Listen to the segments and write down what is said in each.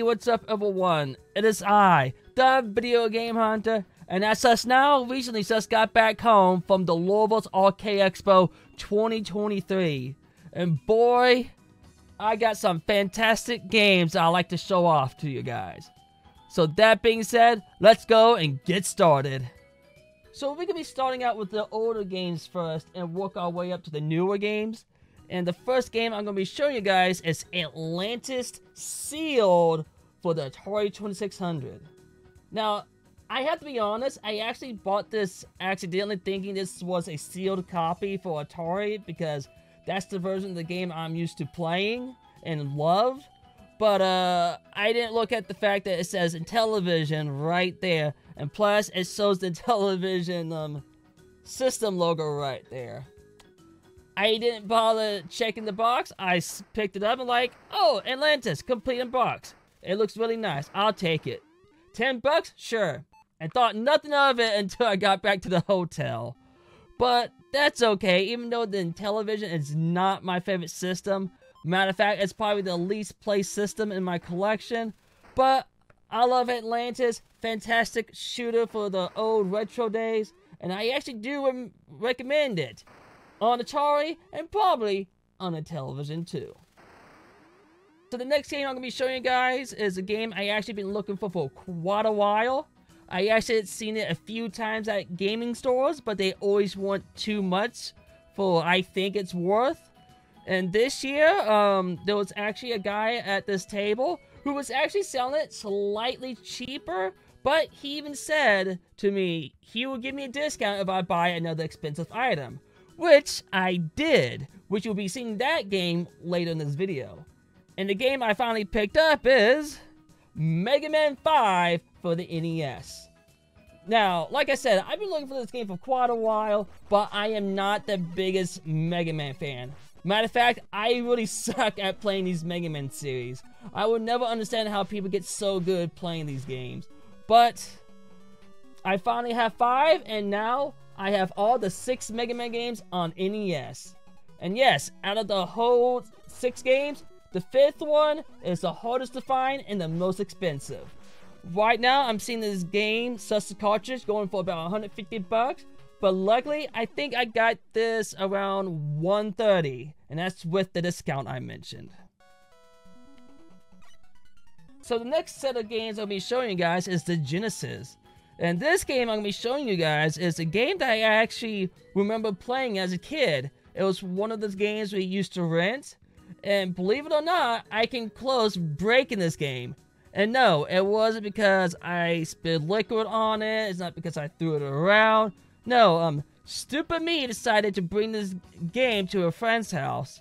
Hey, what's up everyone? It is I, the Video Game Hunter, and as us now recently just got back home from the Louisville Arcade Expo 2023. And boy, I got some fantastic games I'd like to show off to you guys. So that being said, let's go and get started. So we're going to be starting out with the older games first and work our way up to the newer games. And the first game I'm going to be showing you guys is Atlantis Sealed for the Atari 2600. Now, I have to be honest, I actually bought this accidentally thinking this was a sealed copy for Atari because that's the version of the game I'm used to playing and love. But I didn't look at the fact that it says Intellivision right there. And plus, it shows the Intellivision system logo right there. I didn't bother checking the box. I picked it up and like, oh, Atlantis, complete in box. It looks really nice. I'll take it. $10? Sure. And thought nothing of it until I got back to the hotel. But that's okay, even though the Intellivision is not my favorite system. Matter of fact, it's probably the least played system in my collection. But I love Atlantis. Fantastic shooter for the old retro days. And I actually do recommend it. On Atari, and probably on a television too. So the next game I'm going to be showing you guys is a game I actually been looking for quite a while. I actually had seen it a few times at gaming stores, but they always want too much for I think it's worth. And this year, there was actually a guy at this table who was actually selling it slightly cheaper, but he even said to me he would give me a discount if I buy another expensive item. Which I did, which you'll be seeing that game later in this video. And the game I finally picked up is Mega Man 5 for the NES. Now, like I said, I've been looking for this game for quite a while, but I am not the biggest Mega Man fan. Matter of fact, I really suck at playing these Mega Man series. I would never understand how people get so good playing these games. But I finally have 5, and now I have all the 6 Mega Man games on NES. And yes, out of the whole 6 games, the 5th one is the hardest to find and the most expensive. Right now, I'm seeing this game, Suster Cartridge, going for about 150 bucks. But luckily, I think I got this around 130. And that's with the discount I mentioned. So the next set of games I'll be showing you guys is the Genesis. And this game I'm going to be showing you guys is a game that I actually remember playing as a kid. It was one of those games we used to rent. And believe it or not, I can close breaking this game. And no, it wasn't because I spilled liquid on it. It's not because I threw it around. No, stupid me decided to bring this game to a friend's house.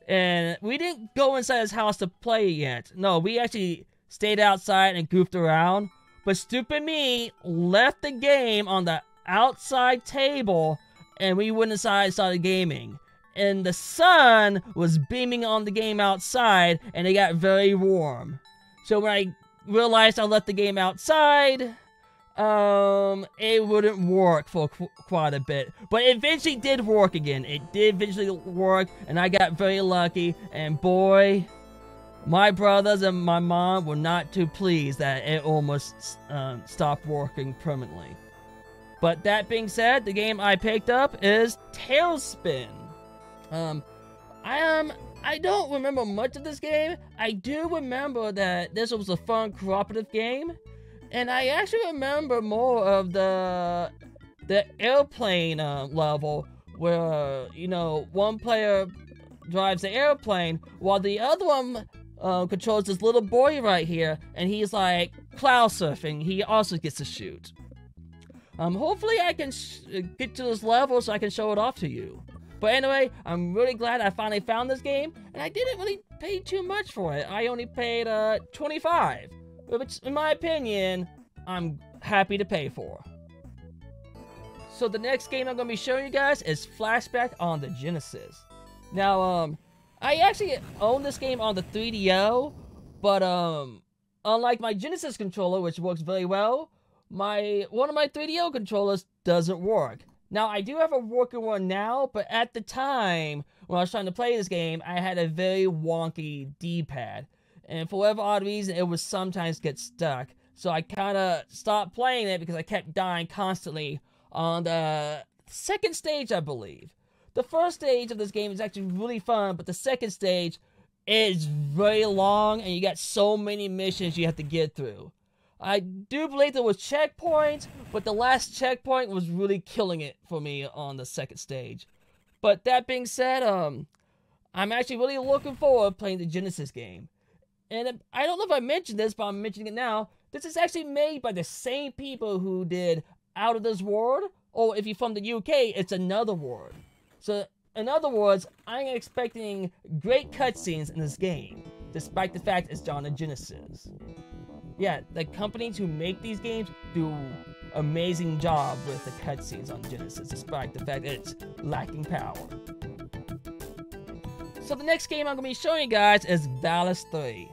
And we didn't go inside his house to play it yet. No, we actually stayed outside and goofed around. But stupid me left the game on the outside table and we went inside and started gaming. And the sun was beaming on the game outside and it got very warm. So when I realized I left the game outside, it wouldn't work for quite a bit. But it eventually did work again. It did eventually work and I got very lucky. And boy, my brothers and my mom were not too pleased that it almost stopped working permanently. But that being said, the game I picked up is Tailspin. I don't remember much of this game. I do remember that this was a fun cooperative game. And I actually remember more of the airplane level where, you know, one player drives the airplane while the other one controls this little boy right here, and he's like cloud surfing. He also gets to shoot. Hopefully I can get to this level so I can show it off to you. But anyway, I'm really glad I finally found this game, and I didn't really pay too much for it. I only paid $25, which in my opinion, I'm happy to pay for. So the next game I'm going to be showing you guys is Flashback on the Genesis. Now, I actually own this game on the 3DO, but unlike my Genesis controller, which works very well, one of my 3DO controllers doesn't work. Now, I do have a working one now, but at the time when I was trying to play this game, I had a very wonky D-pad. and for whatever odd reason, it would sometimes get stuck. So I kind of stopped playing it because I kept dying constantly on the second stage, I believe. The first stage of this game is actually really fun, but the second stage is very long, and you got so many missions you have to get through. I do believe there was checkpoints, but the last checkpoint was really killing it for me on the second stage. But that being said, I'm actually really looking forward to playing the Genesis game. And I don't know if I mentioned this, but I'm mentioning it now. This is actually made by the same people who did Out of This World, or if you're from the UK, it's Another World. So, in other words, I'm expecting great cutscenes in this game, despite the fact it's on the Genesis. Yeah, the companies who make these games do an amazing job with the cutscenes on Genesis, despite the fact that it's lacking power. So the next game I'm going to be showing you guys is Valis 3.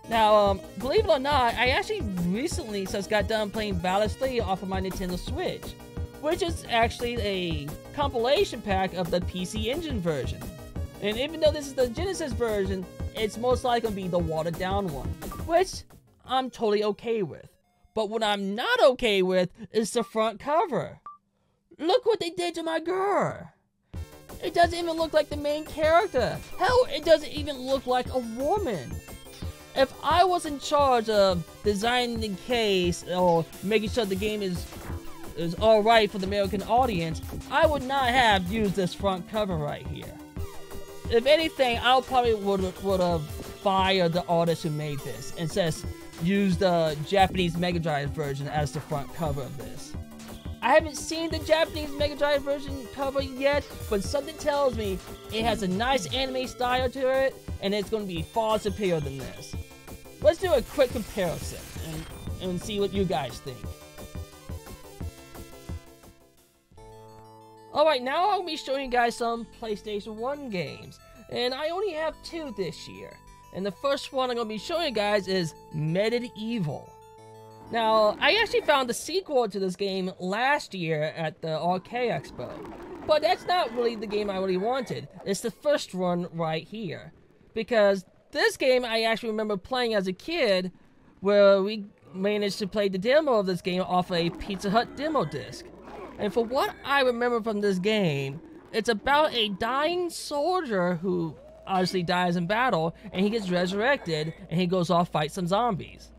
Now, believe it or not, I actually recently just got done playing Valis 3 off of my Nintendo Switch, which is actually a compilation pack of the PC Engine version. And even though this is the Genesis version, it's most likely going to be the watered down one, which I'm totally okay with. But what I'm not okay with is the front cover. Look what they did to my girl. It doesn't even look like the main character. Hell, it doesn't even look like a woman. If I was in charge of designing the case or making sure the game is alright for the American audience, I would not have used this front cover right here. If anything, I probably would have fired the artist who made this and just used the Japanese Mega Drive version as the front cover of this. I haven't seen the Japanese Mega Drive version cover yet, but something tells me it has a nice anime style to it, and it's going to be far superior than this. Let's do a quick comparison and see what you guys think. Alright, now I'll be showing you guys some PlayStation 1 games, and I only have 2 this year. And the first one I'm going to be showing you guys is Medieval. Now, I actually found the sequel to this game last year at the Arcade Expo, but that's not really the game I really wanted. It's the first one right here, because this game I actually remember playing as a kid, where we managed to play the demo of this game off a Pizza Hut demo disc. And for what I remember from this game, it's about a dying soldier who obviously dies in battle, and he gets resurrected, and he goes off fight some zombies.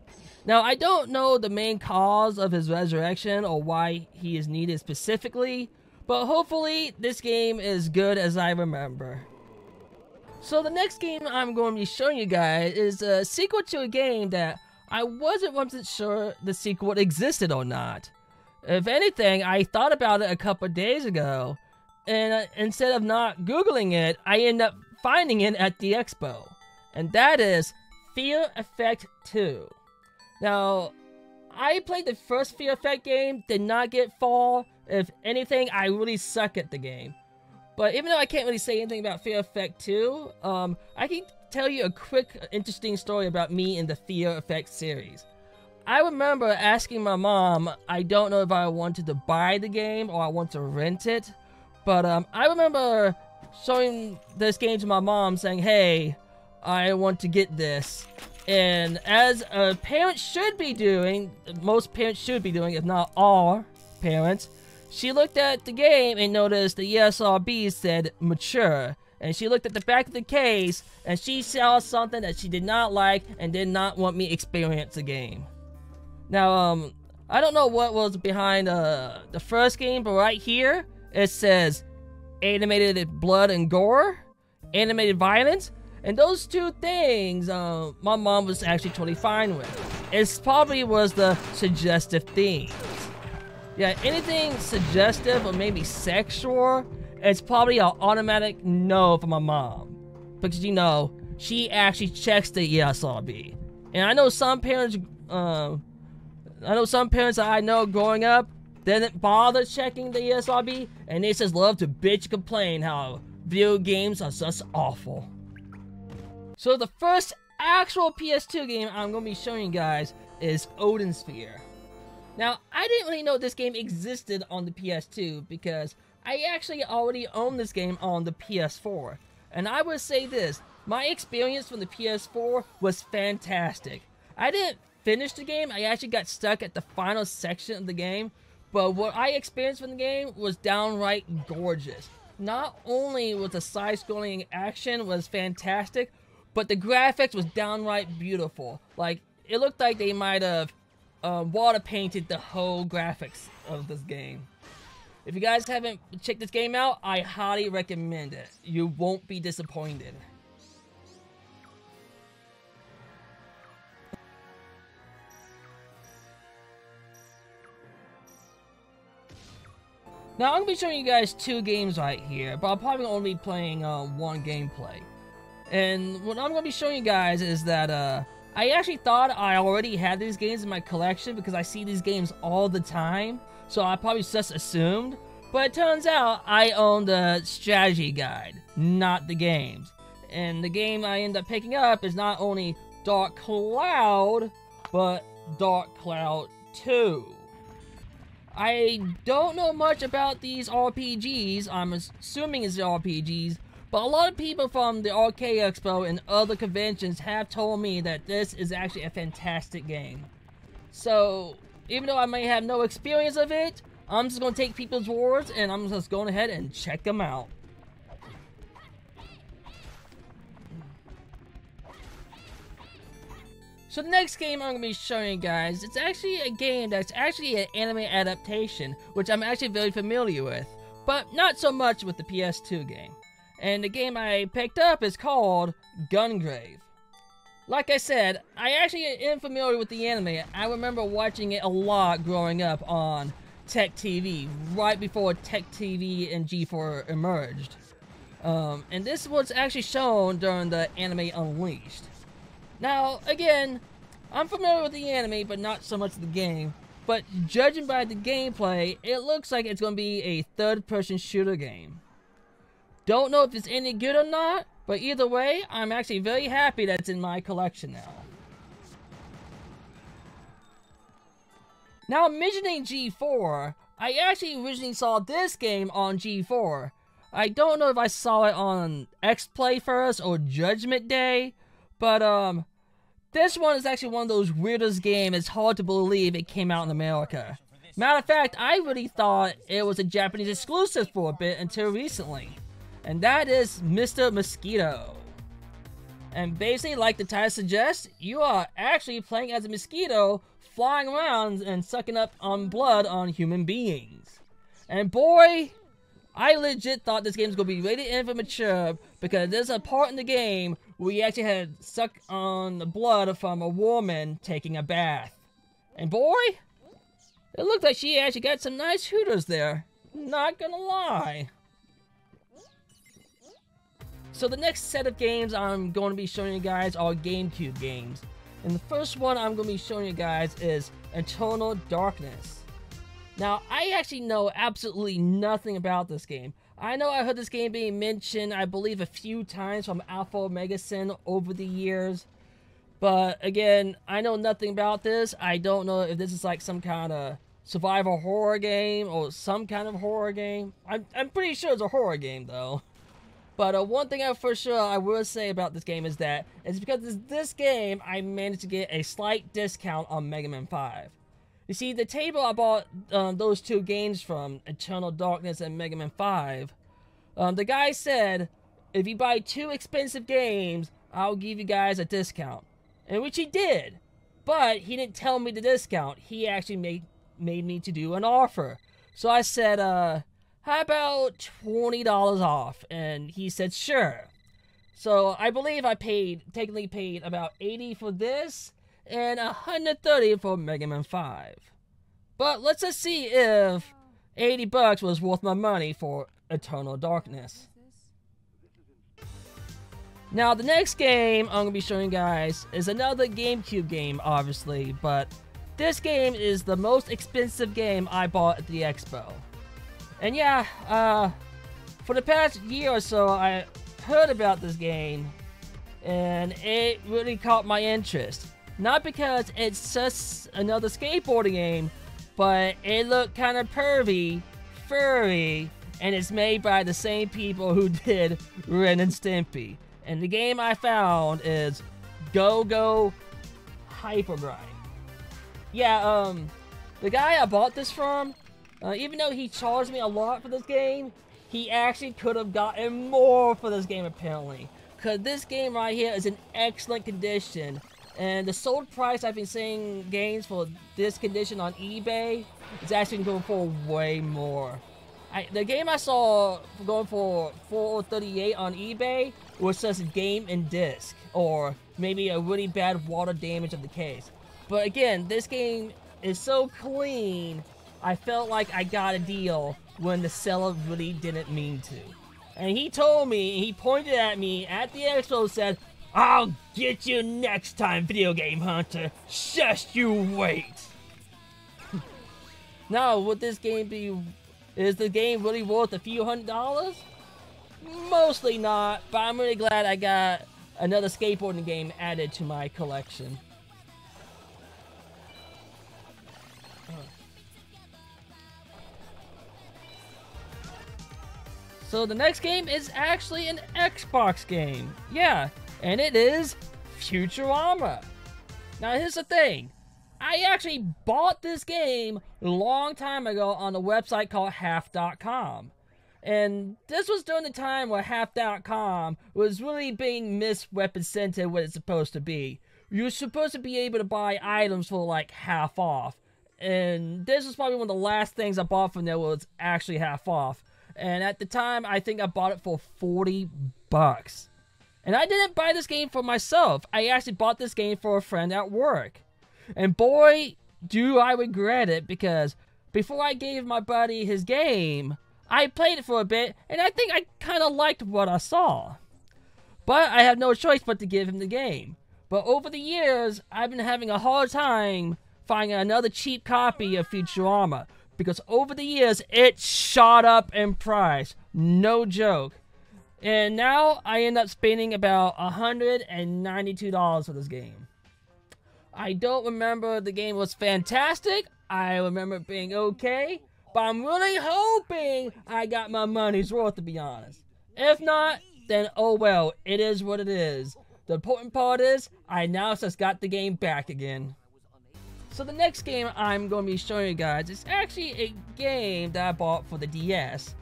Now, I don't know the main cause of his resurrection or why he is needed specifically, but hopefully this game is good as I remember. So the next game I'm going to be showing you guys is a sequel to a game that I wasn't 100% sure the sequel existed or not. If anything, I thought about it a couple of days ago, and instead of not Googling it, I ended up finding it at the expo. And that is Fear Effect 2. Now, I played the first Fear Effect game, did not get far. If anything, I really suck at the game. But even though I can't really say anything about Fear Effect 2, I can tell you a quick, interesting story about me in the Fear Effect series. I remember asking my mom, I don't know if I wanted to buy the game or I want to rent it, but I remember showing this game to my mom saying, hey, I want to get this. And as a parent should be doing, most parents should be doing, if not all parents, she looked at the game and noticed the ESRB said mature. And she looked at the back of the case and she saw something that she did not like and did not want me to experience the game. Now, I don't know what was behind the first game, but right here it says animated blood and gore, animated violence. And those two things, my mom was actually totally fine with. It probably was the suggestive themes. Yeah, anything suggestive or maybe sexual, it's probably an automatic no for my mom. Because, you know, she actually checks the ESRB. And I know some parents, that I know growing up didn't bother checking the ESRB, and they just love to bitch and complain how video games are just awful. So the first actual PS2 game I'm going to be showing you guys is Odin Sphere. Now, I didn't really know this game existed on the PS2 because I actually already owned this game on the PS4. And I would say this, My experience from the PS4 was fantastic. I didn't finish the game, I actually got stuck at the final section of the game, but what I experienced from the game was downright gorgeous. Not only was the side-scrolling action was fantastic, but the graphics was downright beautiful. Like, it looked like they might have water painted the whole graphics of this game. If you guys haven't checked this game out, I highly recommend it. You won't be disappointed. Now, I'm going to be showing you guys 2 games right here, but I'm probably only be playing 1 gameplay. And what I'm going to be showing you guys is that I actually thought I already had these games in my collection because I see these games all the time, so I probably just assumed. But it turns out I own the strategy guide, not the games. And the game I end up picking up is not only Dark Cloud, but Dark Cloud 2. I don't know much about these RPGs, I'm assuming it's RPGs, but a lot of people from the Arcade Expo and other conventions have told me that this is actually a fantastic game. So, even though I may have no experience of it, I'm just going to take people's words and I'm just going ahead and check them out. So the next game I'm going to be showing you guys, it's actually a game that's actually an anime adaptation, which I'm actually very familiar with, but not so much with the PS2 game. And the game I picked up is called Gungrave. Like I said, I actually am familiar with the anime. I remember watching it a lot growing up on Tech TV, right before Tech TV and G4 emerged. And this was actually shown during the Anime Unleashed. Now, again, I'm familiar with the anime, but not so much the game. But judging by the gameplay, it looks like it's going to be a third-person shooter game. Don't know if it's any good or not, but either way, I'm actually very happy that it's in my collection now. Now, mentioning G4, I actually originally saw this game on G4. I don't know if I saw it on X-Play first or Judgment Day, but this one is actually one of those weirdest games. It's hard to believe it came out in America. Matter of fact, I really thought it was a Japanese exclusive for a bit until recently. And that is Mr. Mosquito. And basically, like the title suggests, you are actually playing as a mosquito, flying around and sucking up on blood on human beings. And boy, I legit thought this game was going to be rated M for mature, because there's a part in the game where you actually had suck on the blood from a woman taking a bath. And boy, it looked like she actually got some nice hooters there. Not gonna lie. So the next set of games I'm going to be showing you guys are GameCube games. And the first one I'm going to be showing you guys is Eternal Darkness. Now, I actually know absolutely nothing about this game. I know I heard this game being mentioned, I believe, a few times from Alpha Omega Sin over the years. But again, I know nothing about this. I don't know if this is like some kind of survival horror game or some kind of horror game. I'm pretty sure it's a horror game, though. But one thing for sure I will say about this game is that it's because this game I managed to get a slight discount on Mega Man 5. You see, the table I bought those 2 games from, Eternal Darkness and Mega Man 5, the guy said, if you buy 2 expensive games, I'll give you guys a discount. And which he did. But he didn't tell me the discount. He actually made me to do an offer. So I said, how about $20 off? And he said, sure. So I believe I technically paid about $80 for this, and $130 for Mega Man 5. But let's just see if $80 was worth my money for Eternal Darkness. Now, the next game I'm going to be showing you guys is another GameCube game, obviously, but this game is the most expensive game I bought at the Expo. And yeah, for the past year or so, I heard about this game, and it really caught my interest. Not because it's just another skateboarding game, but it looked kind of pervy, furry, and it's made by the same people who did Ren and Stimpy. And the game I found is Go Hyperdrive. Yeah, the guy I bought this from, even though he charged me a lot for this game, he actually could have gotten more for this game apparently. Because this game right here is in excellent condition. And the sold price I've been seeing games for this condition on eBay is actually going for way more. The game I saw going for $438 on eBay was just game and disc, or maybe a really bad water damage of the case. But again, this game is so clean, I felt like I got a deal when the seller really didn't mean to. And he told me, he pointed at me at the expo, said, "I'll get you next time, Video Game Hunter. Just you wait." Now, would this game be... Is the game really worth a few $100s? Mostly not, but I'm really glad I got another skateboarding game added to my collection. So the next game is actually an Xbox game. Yeah, and it is Futurama. Now here's the thing. I actually bought this game a long time ago on a website called half.com. And this was during the time where half.com was really being misrepresented what it's supposed to be. You're supposed to be able to buy items for like half off. And this was probably one of the last things I bought from there was actually half off. And at the time, I think I bought it for $40. And I didn't buy this game for myself. I actually bought this game for a friend at work. And boy, do I regret it, because before I gave my buddy his game, I played it for a bit, and I think I kind of liked what I saw. But I have no choice but to give him the game. But over the years, I've been having a hard time finding another cheap copy of Futurama, because over the years, it shot up in price. No joke. And now, I end up spending about $192 for this game. I don't remember the game was fantastic. I remember it being okay. But I'm really hoping I got my money's worth, to be honest. If not, then oh well, it is what it is. The important part is, I now just got the game back again. So the next game I'm going to be showing you guys is actually a game that I bought for the DS.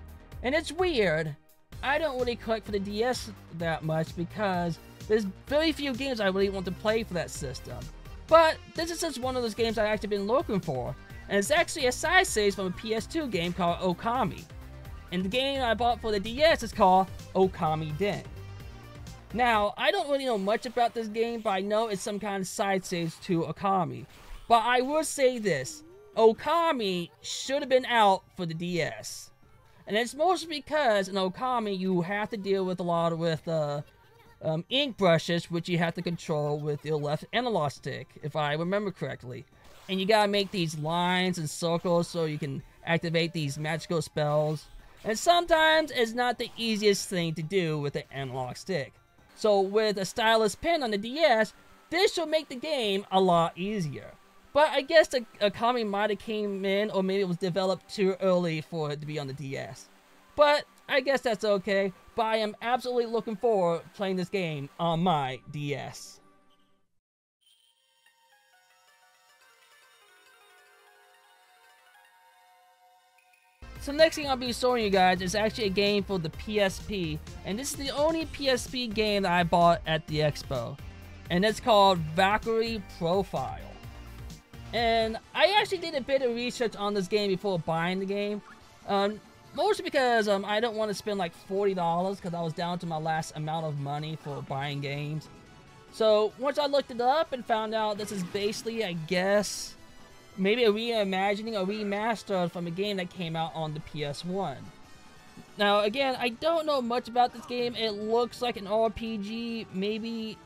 And it's weird. I don't really collect for the DS that much because there's very few games I really want to play for that system. But this is just one of those games I've actually been looking for. And it's actually a side series from a PS2 game called Okami. And the game I bought for the DS is called Okami Den. Now, I don't really know much about this game, but I know it's some kind of side series to Okami. But I will say this, Okami should have been out for the DS. And it's mostly because in Okami you have to deal with a lot with ink brushes, which you have to control with your left analog stick, if I remember correctly. And you gotta make these lines and circles so you can activate these magical spells. And sometimes it's not the easiest thing to do with the analog stick. So with a stylus pen on the DS, this should make the game a lot easier. But I guess the Okami might have came in, or maybe it was developed too early for it to be on the DS. But I guess that's okay. But I am absolutely looking forward to playing this game on my DS. So the next thing I'll be showing you guys is actually a game for the PSP. And this is the only PSP game that I bought at the expo. And it's called Valkyrie Profile. And I actually did a bit of research on this game before buying the game. Mostly because I don't want to spend like $40 because I was down to my last amount of money for buying games. So once I looked it up and found out this is basically, I guess, maybe a reimagining, a remaster from a game that came out on the PS1. Now again, I don't know much about this game. It looks like an RPG, maybe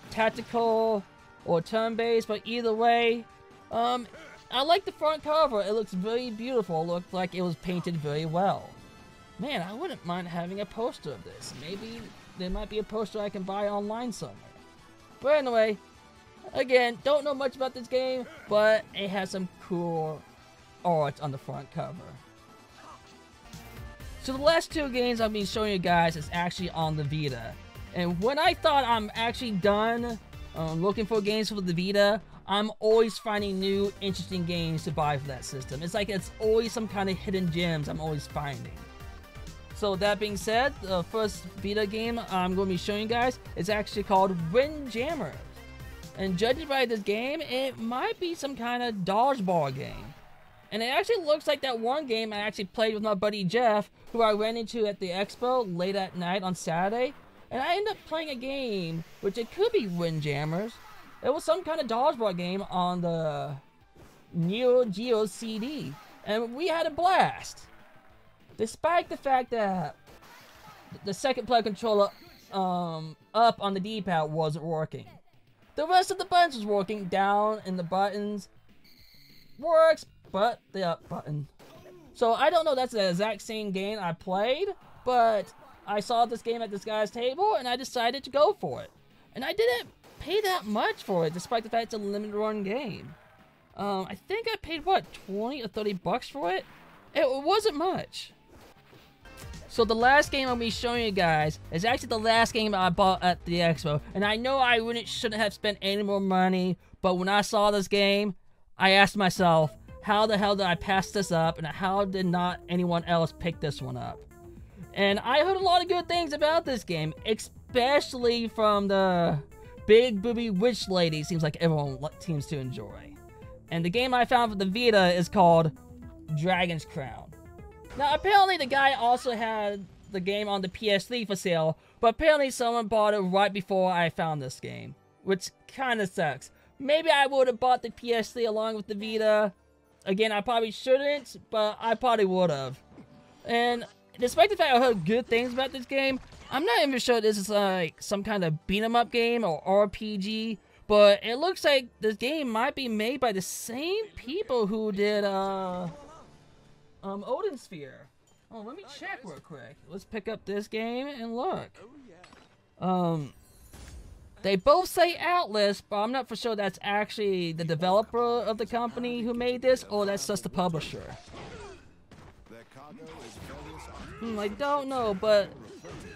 tactical or turn-based, but either way, I like the front cover. It looks very beautiful. It looked like it was painted very well. Man, I wouldn't mind having a poster of this. Maybe there might be a poster I can buy online somewhere. But anyway, again, don't know much about this game, but it has some cool art on the front cover. So the last two games I'll be showing you guys is actually on the Vita. And when I thought I'm actually done looking for games for the Vita, I'm always finding new, interesting games to buy for that system. It's like it's always some kind of hidden gems I'm always finding. So that being said, the first Vita game I'm going to be showing you guys is actually called Windjammers. And judging by this game, it might be some kind of dodgeball game. And it actually looks like that one game I actually played with my buddy Jeff, who I ran into at the expo late at night on Saturday. And I ended up playing a game, which it could be Windjammers. It was some kind of dodgeball game on the Neo Geo CD. And we had a blast. Despite the fact that the second player controller up on the D-pad wasn't working. The rest of the buttons was working. Down and the buttons works, but the up button. So I don't know if that's the exact same game I played, but I saw this game at this guy's table and I decided to go for it. And I didn't pay that much for it, despite the fact it's a limited run game. I think I paid, what, 20 or 30 bucks for it? It wasn't much. So the last game I'll be showing you guys is actually the last game I bought at the expo. And I know I shouldn't have spent any more money, but when I saw this game, I asked myself, how the hell did I pass this up, and how did not anyone else pick this one up? And I heard a lot of good things about this game, especially from the big booby witch lady seems like everyone seems to enjoy. And the game I found for the Vita is called Dragon's Crown. Now, apparently the guy also had the game on the PS3 for sale, but apparently someone bought it right before I found this game, which kind of sucks. Maybe I would have bought the PS3 along with the Vita. Again, I probably shouldn't, but I probably would have. And despite the fact I heard good things about this game, I'm not even sure this is like some kind of beat-em-up game or RPG, but it looks like this game might be made by the same people who did, Odin Sphere. Oh, let me check real quick. Let's pick up this game and look. They both say Atlas, but I'm not for sure that's actually the developer of the company who made this, or that's just the publisher. I don't know, but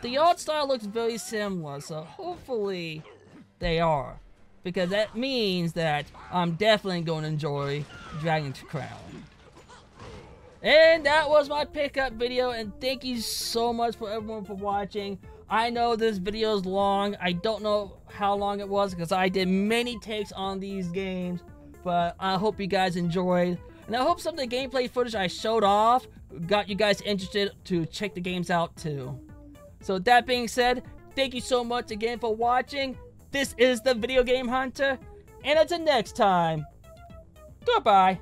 the art style looks very similar, so hopefully they are. Because that means that I'm definitely going to enjoy Dragon's Crown. And that was my pickup video, and thank you so much for everyone for watching. I know this video is long. I don't know how long it was because I did many takes on these games, but I hope you guys enjoyed. And I hope some of the gameplay footage I showed off got you guys interested to check the games out too. So that being said, thank you so much again for watching. This is the Video Game Hunter, and until next time, goodbye.